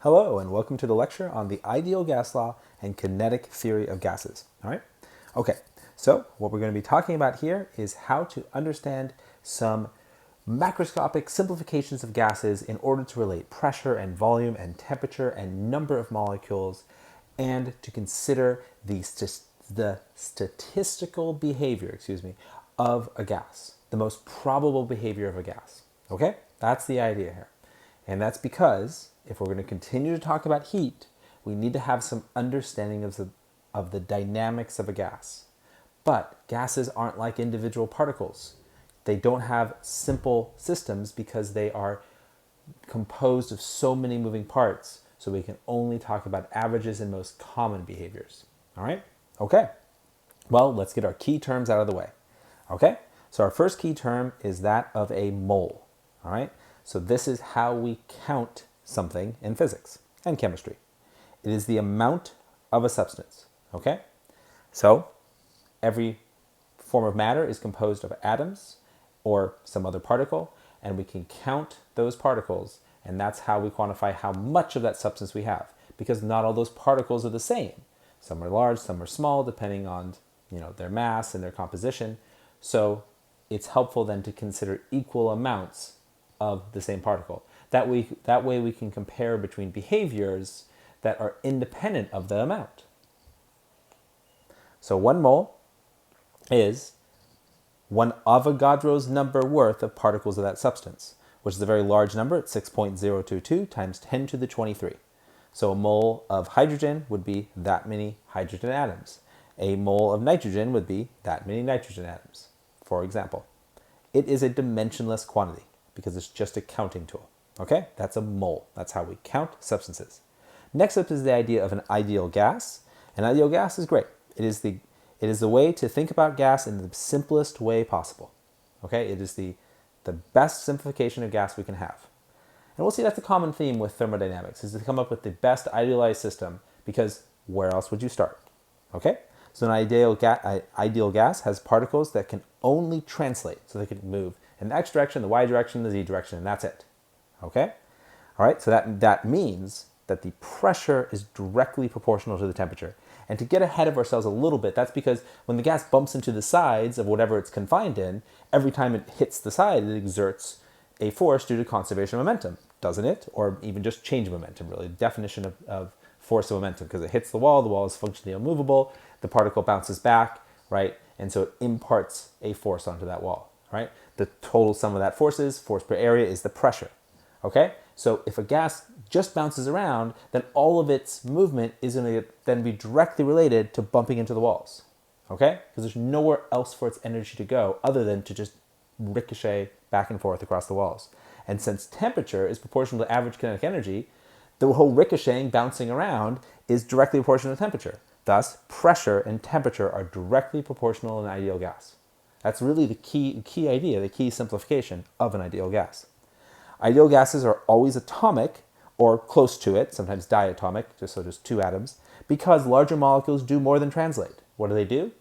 Hello, and welcome to the lecture on the ideal gas law and kinetic theory of gases. All right? Okay, so what we're going to be talking about here is how to understand some macroscopic simplifications of gases in order to relate pressure and volume and temperature and number of molecules, and to consider the statistical behavior, of a gas, the most probable behavior of a gas. Okay? That's the idea here. And that's because if we're going to continue to talk about heat, we need to have some understanding of the dynamics of a gas. But gases aren't like individual particles. They don't have simple systems because they are composed of so many moving parts, so we can only talk about averages and most common behaviors. All right? Okay. Well, let's get our key terms out of the way. Okay? So our first key term is that of a mole. All right? So this is how we count something in physics and chemistry. It is the amount of a substance, okay? So every form of matter is composed of atoms or some other particle, and we can count those particles, and that's how we quantify how much of that substance we have, because not all those particles are the same. Some are large, some are small, depending on their mass and their composition. So it's helpful then to consider equal amounts of the same particle. That way we can compare between behaviors that are independent of the amount. So 1 mole is 1 Avogadro's number worth of particles of that substance, which is a very large number at 6.022 times 10 to the 23. So a mole of hydrogen would be that many hydrogen atoms. A mole of nitrogen would be that many nitrogen atoms, for example. It is a dimensionless quantity, because it's just a counting tool. Okay, that's a mole. That's how we count substances. Next up is the idea of an ideal gas. An ideal gas is great. It is the way to think about gas in the simplest way possible. Okay, it is the best simplification of gas we can have. And we'll see that's a common theme with thermodynamics, is to come up with the best idealized system, because where else would you start? Okay, so an ideal gas has particles that can only translate, so they can move in the x direction, the y direction, the z direction, and that's it. Okay? All right, so that means that the pressure is directly proportional to the temperature. And to get ahead of ourselves a little bit, that's because when the gas bumps into the sides of whatever it's confined in, every time it hits the side, it exerts a force due to conservation of momentum, doesn't it? Or even just change of momentum, really. Definition of force of momentum, because it hits the wall is functionally immovable, the particle bounces back, right? And so it imparts a force onto that wall, right? The total sum of that forces, force per area, is the pressure. Okay? So if a gas just bounces around, then all of its movement is going to then be directly related to bumping into the walls. Okay? Because there's nowhere else for its energy to go other than to just ricochet back and forth across the walls. And since temperature is proportional to average kinetic energy, the whole ricocheting, bouncing around, is directly proportional to temperature. Thus, pressure and temperature are directly proportional in an ideal gas. That's really the key idea, the key simplification of an ideal gas. Ideal gases are always atomic, or close to it, sometimes diatomic, just 2 atoms, because larger molecules do more than translate. What do?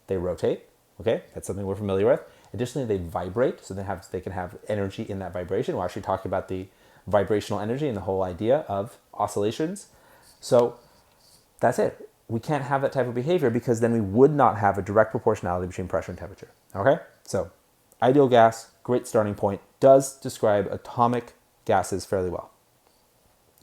They rotate, okay? That's something we're familiar with. Additionally, they vibrate, so they can have energy in that vibration. We'll actually talk about the vibrational energy and the whole idea of oscillations. So that's it. We can't have that type of behavior because then we would not have a direct proportionality between pressure and temperature. Okay? So, ideal gas, great starting point, does describe atomic gases fairly well.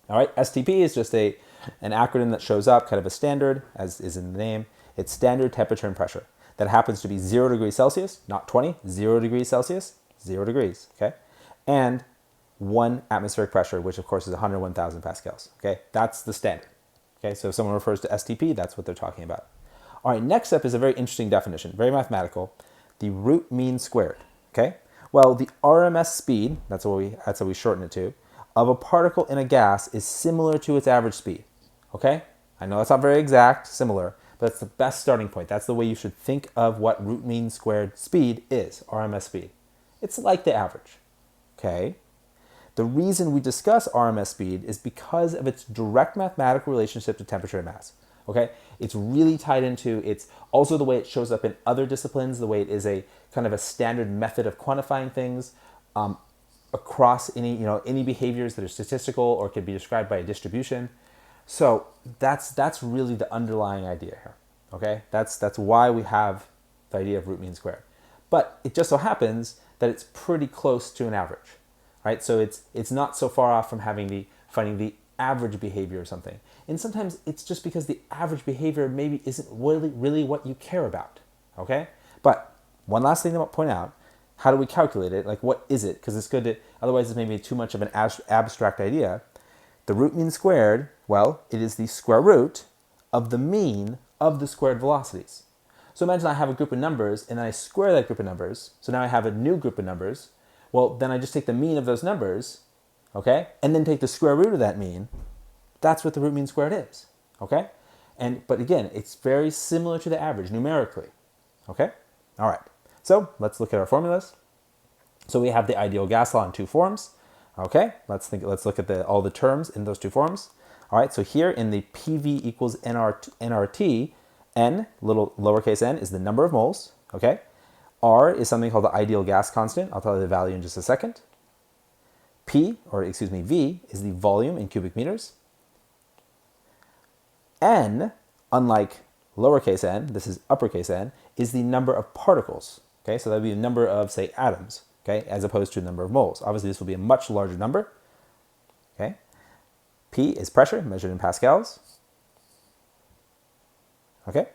All right, STP is just an acronym that shows up, kind of a standard, as is in the name. It's standard temperature and pressure. That happens to be 0 degrees Celsius, not 20, 0 degrees Celsius, 0 degrees, okay? And 1 atmospheric pressure, which of course is 101,000 pascals, okay? That's the standard. Okay, so if someone refers to STP, that's what they're talking about. All right, next up is a very interesting definition, very mathematical, the root mean squared, okay? Well, the RMS speed, that's how we shorten it to, of a particle in a gas is similar to its average speed, okay? I know that's not very exact, similar, but it's the best starting point. That's the way you should think of what root mean squared speed is, RMS speed. It's like the average, okay? The reason we discuss RMS speed is because of its direct mathematical relationship to temperature and mass. Okay, it's really tied into, it's also the way it shows up in other disciplines, the way it is a kind of a standard method of quantifying things. across any behaviors that are statistical or could be described by a distribution. So that's really the underlying idea here. Okay, that's why we have the idea of root mean squared. But it just so happens that it's pretty close to an average, right? So it's not so far off from finding the average behavior or something. And sometimes it's just because the average behavior maybe isn't really what you care about. Okay, but one last thing to point out: how do we calculate it? Like, what is it? Because it's good to, otherwise it's maybe too much of an abstract idea. The root mean squared, well, it is the square root of the mean of the squared velocities. So imagine I have a group of numbers and then I square that group of numbers. So now I have a new group of numbers. Well, then I just take the mean of those numbers, okay, and then take the square root of that mean. That's what the root mean squared is, okay? But again, it's very similar to the average numerically, okay? All right, so let's look at our formulas. So we have the ideal gas law in two forms. Okay, let's look at all the terms in those two forms. All right, so here in the PV equals nRT, n, little lowercase n, is the number of moles. Okay, R is something called the ideal gas constant. I'll tell you the value in just a second. V is the volume in cubic meters. N, unlike lowercase n, this is uppercase n, is the number of particles. Okay, so that would be the number of, say, atoms. Okay, as opposed to the number of moles. Obviously, this will be a much larger number. Okay, P is pressure measured in pascals. Okay,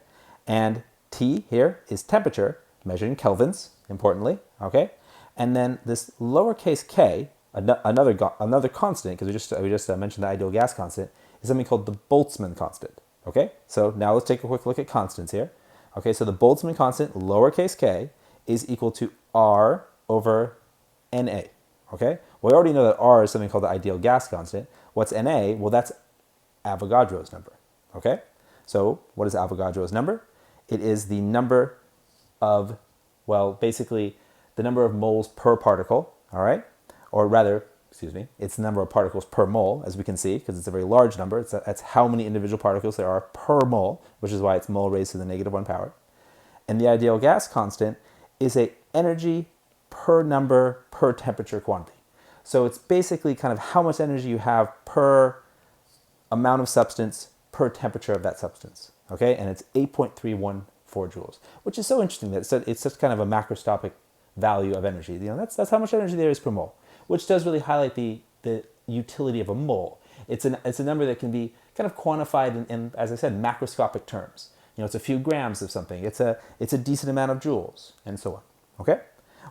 and T here is temperature measured in kelvins, importantly. Okay, and then this lowercase k, another constant, because we just mentioned the ideal gas constant, is something called the Boltzmann constant. Okay, so now let's take a quick look at constants here. Okay, so the Boltzmann constant, lowercase k, is equal to R over Na, okay? Well, we already know that R is something called the ideal gas constant. What's Na? Well, that's Avogadro's number, okay? So what is Avogadro's number? It is the number of, well, basically the number of moles per particle, all right? Or rather, it's the number of particles per mole, as we can see, because it's a very large number. That's how many individual particles there are per mole, which is why it's mole raised to the -1 power. And the ideal gas constant is a energy per number per temperature quantity. So it's basically kind of how much energy you have per amount of substance per temperature of that substance. Okay, and it's 8.314 joules, which is so interesting that it's such kind of a macroscopic value of energy. That's how much energy there is per mole, which does really highlight the utility of a mole. It's a number that can be kind of quantified in, as I said, macroscopic terms. It's a few grams of something. It's a decent amount of joules, and so on. Okay?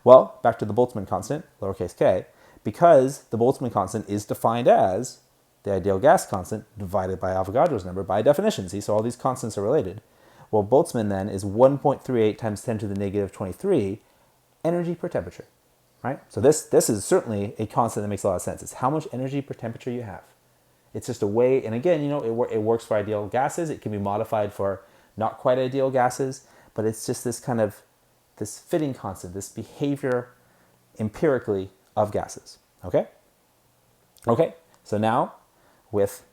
Well, back to the Boltzmann constant, lowercase k, because the Boltzmann constant is defined as the ideal gas constant divided by Avogadro's number by definition. See, so all these constants are related. Well, Boltzmann then is 1.38 times 10 to the -23 energy per temperature, right? So this is certainly a constant that makes a lot of sense. It's how much energy per temperature you have. It's just a way, and again, it works for ideal gases. It can be modified for not quite ideal gases, but it's just this fitting constant, this behavior empirically of gases, okay? Okay, so now with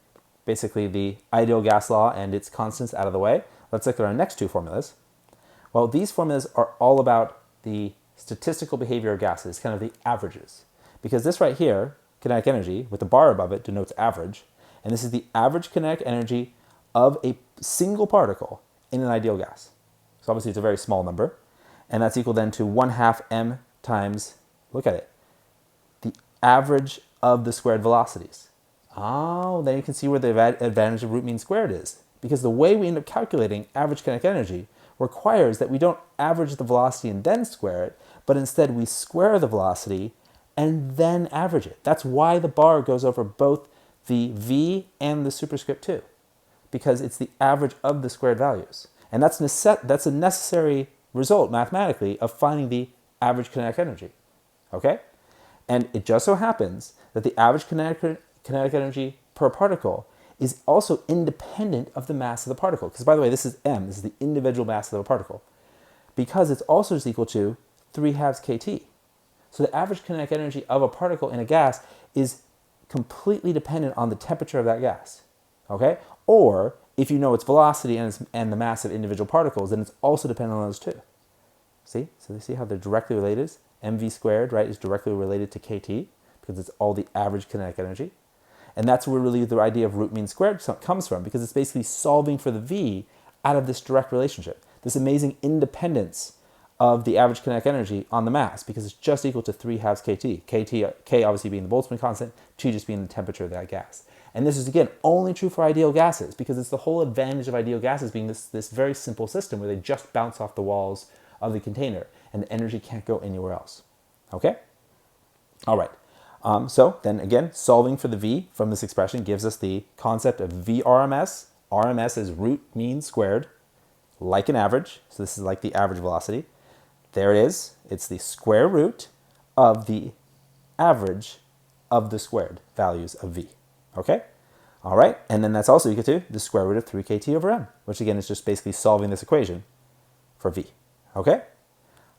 basically the ideal gas law and its constants out of the way, let's look at our next two formulas. Well, these formulas are all about the statistical behavior of gases, kind of the averages. Because this right here, kinetic energy, with the bar above it, denotes average, and this is the average kinetic energy of a single particle in an ideal gas. So obviously it's a very small number, and that's equal then to 1/2 m times, look at it, the average of the squared velocities. Oh, then you can see where the advantage of root mean squared is. Because the way we end up calculating average kinetic energy requires that we don't average the velocity and then square it, but instead we square the velocity and then average it. That's why the bar goes over both the v and the superscript 2, because it's the average of the squared values. And that's a necessary result mathematically of finding the average kinetic energy, okay? And it just so happens that the average kinetic energy per particle is also independent of the mass of the particle. Because by the way, this is m, this is the individual mass of the particle. Because it's also just equal to 3/2 kT. So the average kinetic energy of a particle in a gas is completely dependent on the temperature of that gas, okay? Or if you know its velocity and the mass of individual particles, then it's also dependent on those two. See? So you see how they're directly related? mv squared, right, is directly related to kT. because it's all the average kinetic energy. And that's where really the idea of root mean squared comes from, because it's basically solving for the V out of this direct relationship, this amazing independence of the average kinetic energy on the mass, because it's just equal to 3 halves kT. K obviously being the Boltzmann constant, T just being the temperature of that gas. And this is, again, only true for ideal gases, because it's the whole advantage of ideal gases being this very simple system where they just bounce off the walls of the container, and the energy can't go anywhere else. Okay? All right. So then again, solving for the V from this expression gives us the concept of VRMS. RMS is root mean squared, like an average. So this is like the average velocity. There it is. It's the square root of the average of the squared values of V. Okay? All right. And then that's also equal to the square root of 3 kT over m, which again is just basically solving this equation for V. Okay?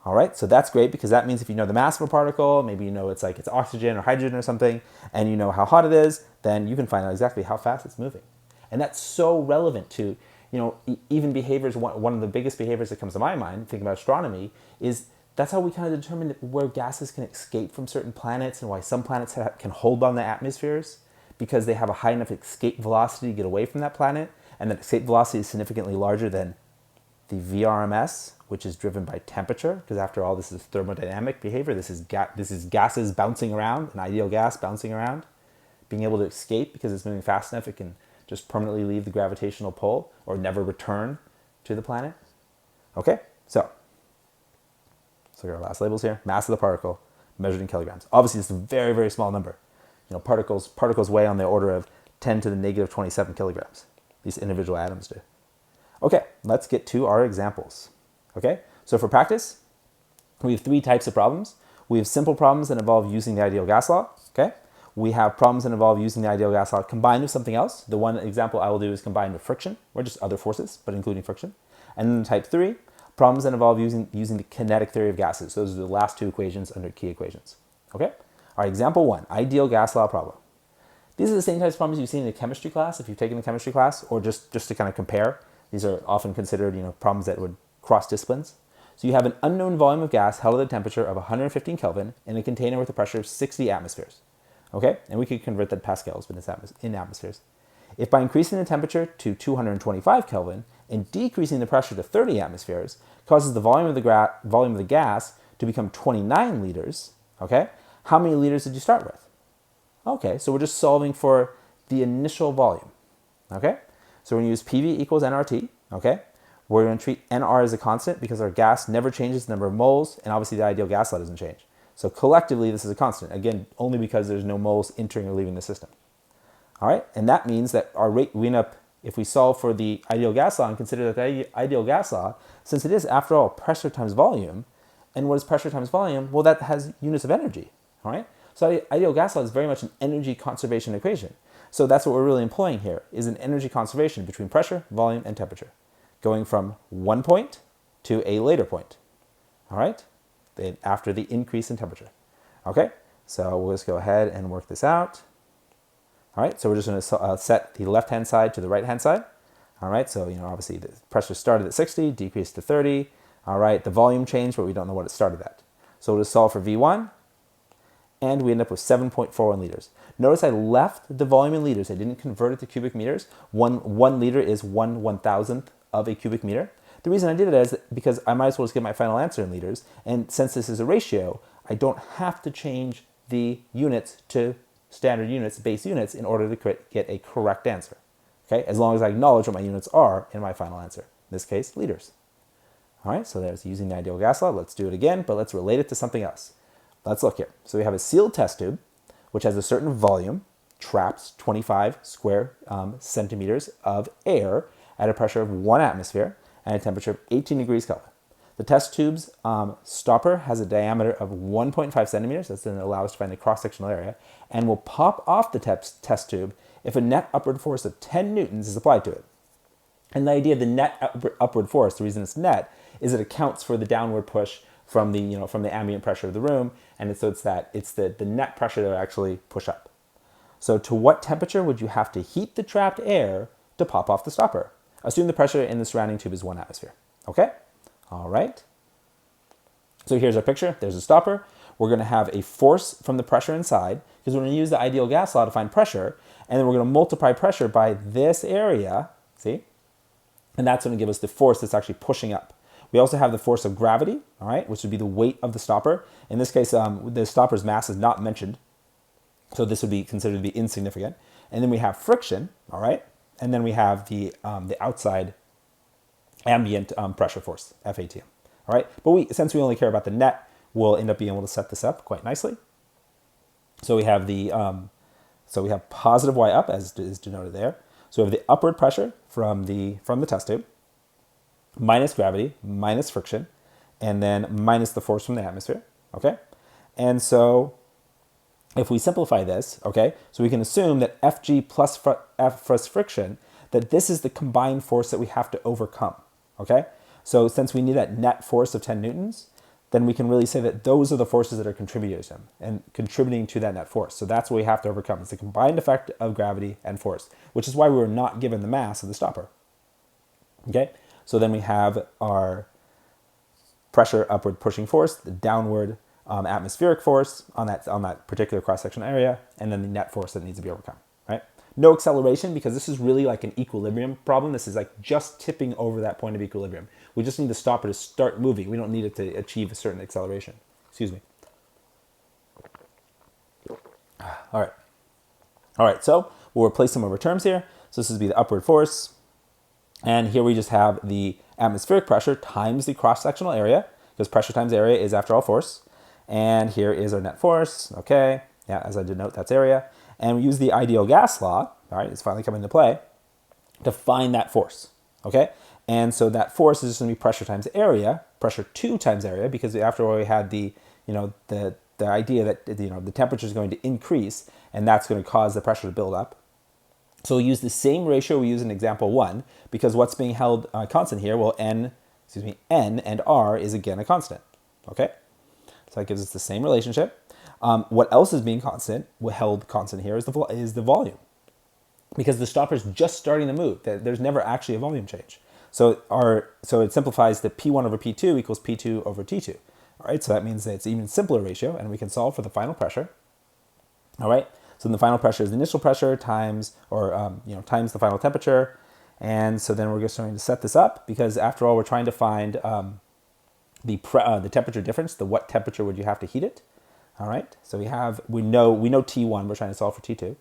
All right, so that's great, because that means if you know the mass of a particle, maybe you know it's oxygen or hydrogen or something, and you know how hot it is, then you can find out exactly how fast it's moving. And that's so relevant to, even behaviors. One of the biggest behaviors that comes to my mind, thinking about astronomy, is that's how we kind of determine where gases can escape from certain planets and why some planets can hold on to atmospheres, because they have a high enough escape velocity to get away from that planet, and that escape velocity is significantly larger than the VRMS, which is driven by temperature, because after all, this is thermodynamic behavior. This is gases bouncing around, an ideal gas bouncing around, being able to escape because it's moving fast enough, it can just permanently leave the gravitational pull or never return to the planet. Okay, so let's look at our last labels here. Mass of the particle measured in kilograms. Obviously, this is a very, very small number. Particles weigh on the order of 10 to the negative 27 kilograms. These individual atoms do. Okay, let's get to our examples. Okay, so for practice, we have 3 types of problems. We have simple problems that involve using the ideal gas law. Okay, we have problems that involve using the ideal gas law combined with something else. The one example I will do is combined with friction, or just other forces, but including friction. And then type 3, problems that involve using the kinetic theory of gases. Those are the last 2 equations under key equations. Okay, all right, example 1, ideal gas law problem. These are the same types of problems you've seen in a chemistry class, if you've taken a chemistry class, or just to kind of compare. These are often considered, problems that would cross disciplines. So you have an unknown volume of gas held at a temperature of 115 Kelvin in a container with a pressure of 60 atmospheres. Okay, and we could convert that to pascals, but it's in atmospheres. If by increasing the temperature to 225 Kelvin and decreasing the pressure to 30 atmospheres causes the volume of the gas to become 29 liters, okay, how many liters did you start with? Okay, so we're just solving for the initial volume. Okay, so we're going to use PV equals nRT. Okay, we're going to treat nR as a constant because our gas never changes the number of moles, and obviously the ideal gas law doesn't change. So collectively, this is a constant. Again, only because there's no moles entering or leaving the system. All right, and that means that our rate, we end up, if we solve for the ideal gas law and consider that the ideal gas law, since it is, after all, pressure times volume, and what is pressure times volume? Well, that has units of energy, all right? So the ideal gas law is very much an energy conservation equation. So that's what we're really employing here, is an energy conservation between pressure, volume, and temperature, going from one point to a later point, all right? After the increase in temperature. Okay, so we'll just go ahead and work this out. All right, so we're just going to set the left-hand side to the right-hand side. All right, so obviously the pressure started at 60, decreased to 30. All right, the volume changed, but we don't know what it started at. So we'll just solve for V1, and we end up with 7.41 liters. Notice I left the volume in liters. I didn't convert it to cubic meters. One liter is 1/1000th of a cubic meter. The reason I did it is because I might as well just get my final answer in liters. And since this is a ratio, I don't have to change the units to standard units, base units, in order to get a correct answer. Okay, as long as I acknowledge what my units are in my final answer. In this case, liters. All right, so there's using the ideal gas law. Let's do it again, but let's relate it to something else. Let's look here. So we have a sealed test tube, which has a certain volume, traps 25 square centimeters of air at a pressure of 1 atmosphere and a temperature of 18 degrees Kelvin. The test tube's stopper has a diameter of 1.5 centimeters. That's going to allow us to find the cross-sectional area, and will pop off the test tube if a net upward force of 10 newtons is applied to it. And the idea of the net upward force, the reason it's net, is it accounts for the downward push from the from the ambient pressure of the room, and it's the net pressure that will actually push up. So to what temperature would you have to heat the trapped air to pop off the stopper? Assume the pressure in the surrounding tube is 1 atmosphere. Okay? All right. So here's our picture. There's a stopper. we're going to have a force from the pressure inside, because we're going to use the ideal gas law to find pressure, and then we're going to multiply pressure by this area, see? And that's going to give us the force that's actually pushing up. We also have the force of gravity, all right, which would be the weight of the stopper. In this case, the stopper's mass is not mentioned, so this would be considered to be insignificant. And then we have friction, all right, and then we have the outside ambient pressure force, FATM, all right. But since we only care about the net, we'll end up being able to set this up quite nicely. So we have so we have positive Y up, as is denoted there. So we have the upward pressure from the test tube, minus gravity, minus friction, and then minus the force from the atmosphere, okay? And so if we simplify this, okay, so we can assume that Fg plus F plus friction, that this is the combined force that we have to overcome, okay? So since we need that net force of 10 newtons, then we can really say that those are the forces that are contributing to that net force. So that's what we have to overcome. It's the combined effect of gravity and force, which is why we were not given the mass of the stopper. Okay, so then we have our pressure upward pushing force, the downward atmospheric force on that particular cross-sectional area, and then the net force that needs to be overcome, right? No acceleration, because this is really like an equilibrium problem. This is like just tipping over that point of equilibrium. We just need the stopper to start moving. We don't need it to achieve a certain acceleration. Excuse me. All right, so we'll replace some of our terms here. So this would be the upward force. And here we just have the atmospheric pressure times the cross-sectional area, because pressure times area is, after all, force. And here is our net force. Okay, yeah, as I did note, that's area. And we use the ideal gas law, all right, it's finally coming into play, to find that force, okay? And so that force is just going to be pressure times area, pressure 2 times area, because after all we had the idea that the temperature is going to increase, and that's going to cause the pressure to build up. So we'll use the same ratio we use in example 1, because what's being held constant here, well, N and R is again a constant, okay? So that gives us the same relationship. What else is being held constant here is the volume, because the stopper is just starting to move. There's never actually a volume change. So it simplifies the P1 over P2 equals P2 over T2. All right, so that means that it's an even simpler ratio, and we can solve for the final pressure. All right, so the final pressure is the initial pressure times the final temperature, and so then we're just going to set this up, because after all we're trying to find the temperature difference. What temperature would you have to heat it? All right, so we know T1, we're trying to solve for T2.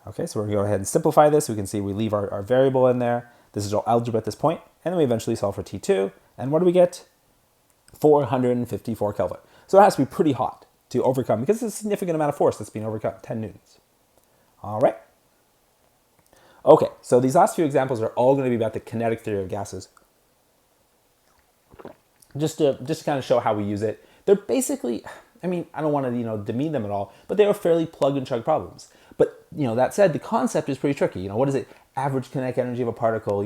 Okay, so we're going to go ahead and simplify this. We can see we leave our variable in there. This is all algebra at this point, and then we eventually solve for T2. And what do we get? 454 Kelvin. So it has to be pretty hot to overcome, because it's a significant amount of force that's being overcome, 10 newtons. All right. Okay, so these last few examples are all going to be about the kinetic theory of gases. Just to kind of show how we use it. They're basically, I mean, I don't want to, demean them at all, but they are fairly plug and chug problems. But, that said, the concept is pretty tricky. What is it? Average kinetic energy of a particle,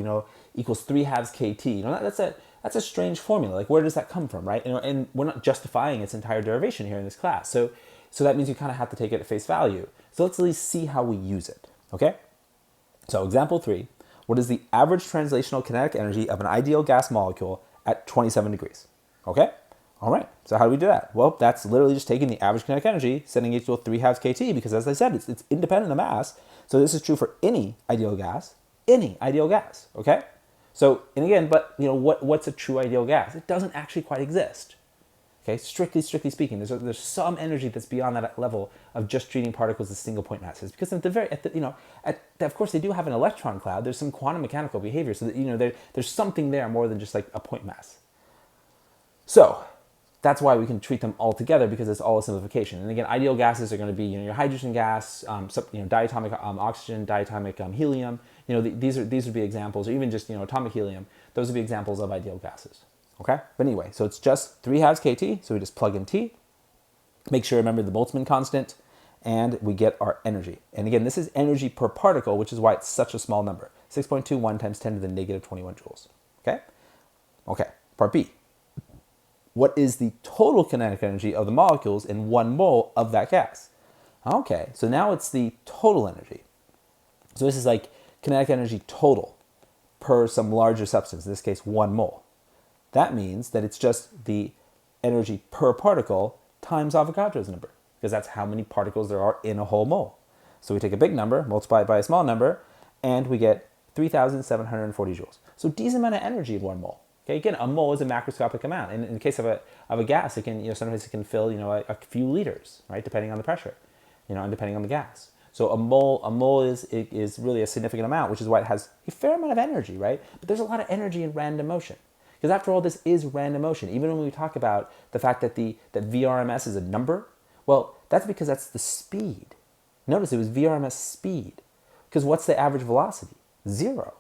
equals 3/2 kT. That's a strange formula. Like, where does that come from, right? And we're not justifying its entire derivation here in this class. So that means you kind of have to take it at face value. So let's at least see how we use it, okay? So example 3, what is the average translational kinetic energy of an ideal gas molecule at 27 degrees, okay? All right, so how do we do that? Well, that's literally just taking the average kinetic energy, setting it to 3/2 kT, because as I said, it's independent of mass. So this is true for any ideal gas, okay? So, and again, but what's a true ideal gas? It doesn't actually quite exist, okay? Strictly speaking, there's some energy that's beyond that level of just treating particles as single point masses, because of course they do have an electron cloud. There's some quantum mechanical behavior, so that there's something there more than just like a point mass. So that's why we can treat them all together, because it's all a simplification. And again, ideal gases are going to be your hydrogen gas, diatomic oxygen, diatomic helium. These would be examples, or even just atomic helium. Those would be examples of ideal gases. Okay, but anyway, so it's just 3/2 kT. So we just plug in T. Make sure to remember the Boltzmann constant, and we get our energy. And again, this is energy per particle, which is why it's such a small number: 6.21 times 10 to the negative 21 joules. Okay. Part B. What is the total kinetic energy of the molecules in 1 mole of that gas? Okay, so now it's the total energy. So this is like kinetic energy total per some larger substance, in this case 1 mole. That means that it's just the energy per particle times Avogadro's number, because that's how many particles there are in a whole mole. So we take a big number, multiply it by a small number, and we get 3,740 joules. So decent amount of energy in 1 mole. Okay, again, a mole is a macroscopic amount. And in the case of a gas, it can, sometimes it can fill, a few liters, right, depending on the pressure, and depending on the gas. So a mole is really a significant amount, which is why it has a fair amount of energy, right? But there's a lot of energy in random motion. Because after all, this is random motion. Even when we talk about the fact that that VRMS is a number, well, that's because that's the speed. Notice it was VRMS speed. Because what's the average velocity? 0.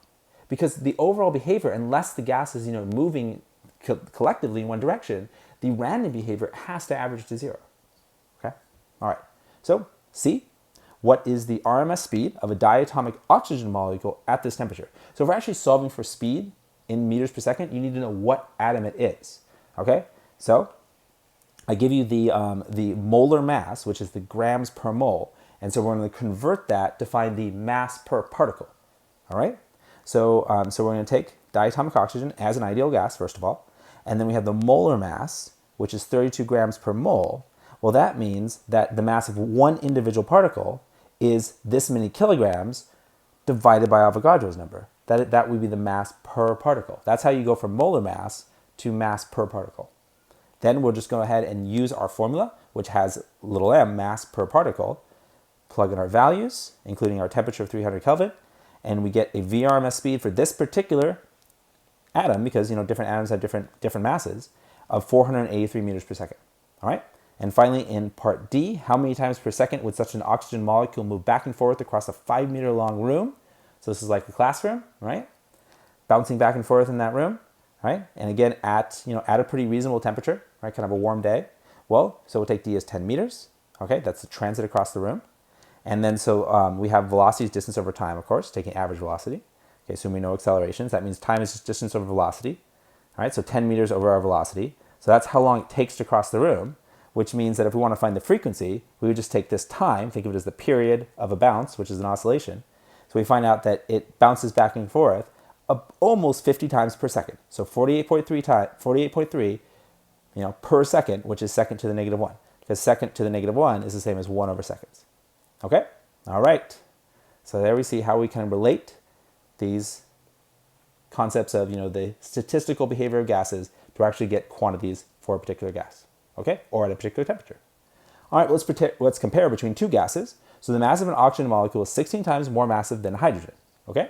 Because the overall behavior, unless the gas is moving collectively in one direction, the random behavior has to average to 0. Okay? All right. So, C. What is the RMS speed of a diatomic oxygen molecule at this temperature? So if we're actually solving for speed in meters per second, you need to know what atom it is. Okay? So I give you the molar mass, which is the grams per mole. And so we're going to convert that to find the mass per particle. All right? So, so we're going to take diatomic oxygen as an ideal gas, first of all. And then we have the molar mass, which is 32 grams per mole. Well, that means that the mass of one individual particle is this many kilograms divided by Avogadro's number. That would be the mass per particle. That's how you go from molar mass to mass per particle. Then we'll just go ahead and use our formula, which has little m, mass per particle, plug in our values, including our temperature of 300 Kelvin, and we get a VRMS speed for this particular atom, because different atoms have different masses, of 483 meters per second. All right? And finally, in part D, how many times per second would such an oxygen molecule move back and forth across a 5-meter long room? So this is like a classroom, right? Bouncing back and forth in that room, right? And again, at a pretty reasonable temperature, right? Kind of a warm day. Well, so we'll take D as 10 meters. Okay, that's the transit across the room. And then so we have velocities, distance over time, of course, taking average velocity. Okay, so we know accelerations. That means time is just distance over velocity. All right, so 10 meters over our velocity. So that's how long it takes to cross the room, which means that if we want to find the frequency, we would just take this time, think of it as the period of a bounce, which is an oscillation. So we find out that it bounces back and forth almost 50 times per second. So 48.3 per second, which is second to the negative 1. Because second to the negative 1 is the same as 1 over seconds. Okay? All right. So there we see how we can relate these concepts of, the statistical behavior of gases to actually get quantities for a particular gas. Okay? Or at a particular temperature. All right, let's compare between two gases. So the mass of an oxygen molecule is 16 times more massive than hydrogen. Okay?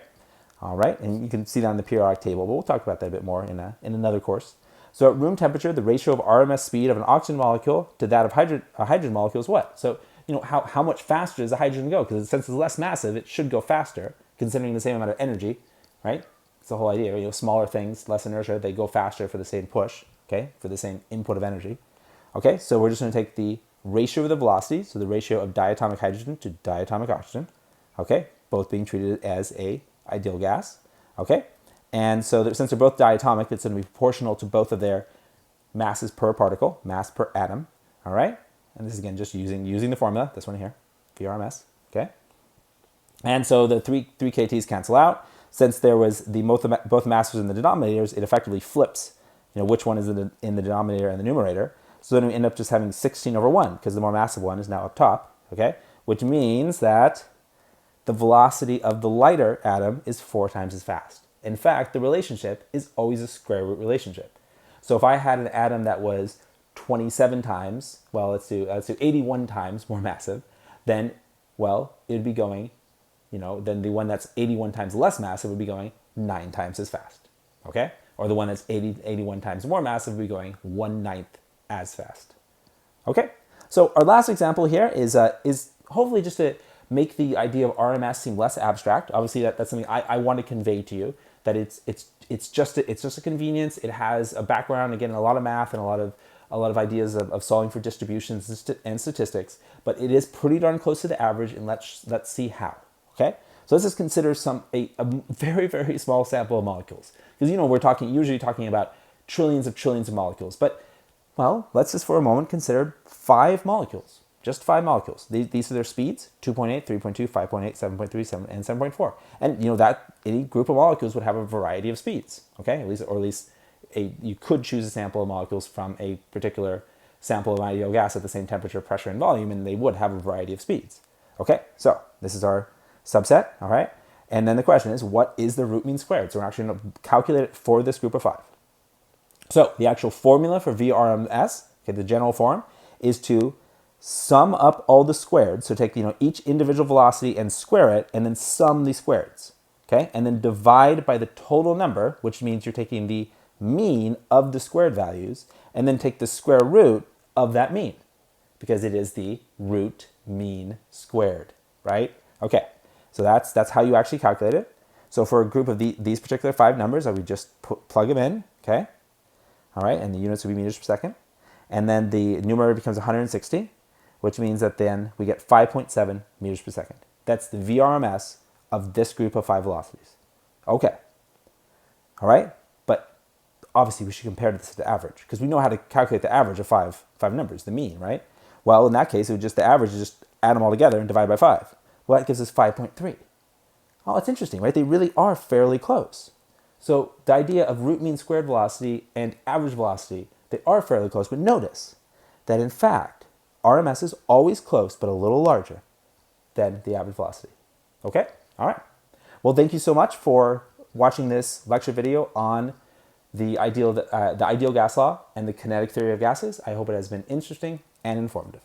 All right, and you can see that on the periodic table, but we'll talk about that a bit more in another course. So at room temperature, the ratio of RMS speed of an oxygen molecule to that of a hydrogen molecule is what? So, how much faster does the hydrogen go? Because since it's less massive, it should go faster, considering the same amount of energy, right? It's the whole idea. Smaller things, less inertia, they go faster for the same push, okay, for the same input of energy. Okay, so we're just going to take the ratio of the velocity, so the ratio of diatomic hydrogen to diatomic oxygen, okay, both being treated as a ideal gas, okay? And so since they're both diatomic, it's going to be proportional to both of their masses per particle, mass per atom, all right? And this is, again, just using the formula, this one here, VRMS, okay? And so the three kTs cancel out. Since there was both masses in the denominators, it effectively flips, which one is in the denominator and the numerator. So then we end up just having 16 over 1, because the more massive one is now up top, okay? Which means that the velocity of the lighter atom is 4 times as fast. In fact, the relationship is always a square root relationship. So if I had an atom that was 27 times, well, let's do 81 times more massive, then, well, it would be going, then the one that's 81 times less massive would be going 9 times as fast, okay? Or the one that's 81 times more massive would be going 1/9 as fast. Okay, so our last example here is hopefully just to make the idea of RMS seem less abstract. Obviously, that's something I want to convey to you, that it's just a convenience. It has a background, again, a lot of math and a lot of ideas of solving for distributions and statistics, but it is pretty darn close to the average, and let's see how. Okay, so let's just consider a very, very small sample of molecules, because we're usually talking about trillions of molecules, but well, let's just for a moment consider 5 molecules, just 5 molecules. These are their speeds: 2.8, 3.2, 5.8, 7.3, 7, and 7.4. And that any group of molecules would have a variety of speeds. Okay, at least you could choose a sample of molecules from a particular sample of an ideal gas at the same temperature, pressure, and volume, and they would have a variety of speeds. Okay, so this is our subset, all right? And then the question is, what is the root mean squared? So we're actually going to calculate it for this group of 5. So the actual formula for VRMS, okay, the general form, is to sum up all the squareds. So take each individual velocity and square it, and then sum the squareds. Okay, and then divide by the total number, which means you're taking the mean of the squared values, and then take the square root of that mean, because it is the root mean squared, right? Okay, so that's how you actually calculate it. So for a group of these particular 5 numbers, I would just plug them in, okay? All right, and the units would be meters per second. And then the numerator becomes 160, which means that then we get 5.7 meters per second. That's the VRMS of this group of 5 velocities. Okay, all right? But obviously we should compare this to the average, because we know how to calculate the average of five numbers, the mean, right? Well, in that case, it would just the average is just add them all together and divide by 5. Well, that gives us 5.3. Oh, it's interesting, right? They really are fairly close. So the idea of root mean squared velocity and average velocity, they are fairly close, but notice that in fact, RMS is always close, but a little larger than the average velocity. Okay? All right. Well, thank you so much for watching this lecture video on the ideal gas law and the kinetic theory of gases. I hope it has been interesting and informative.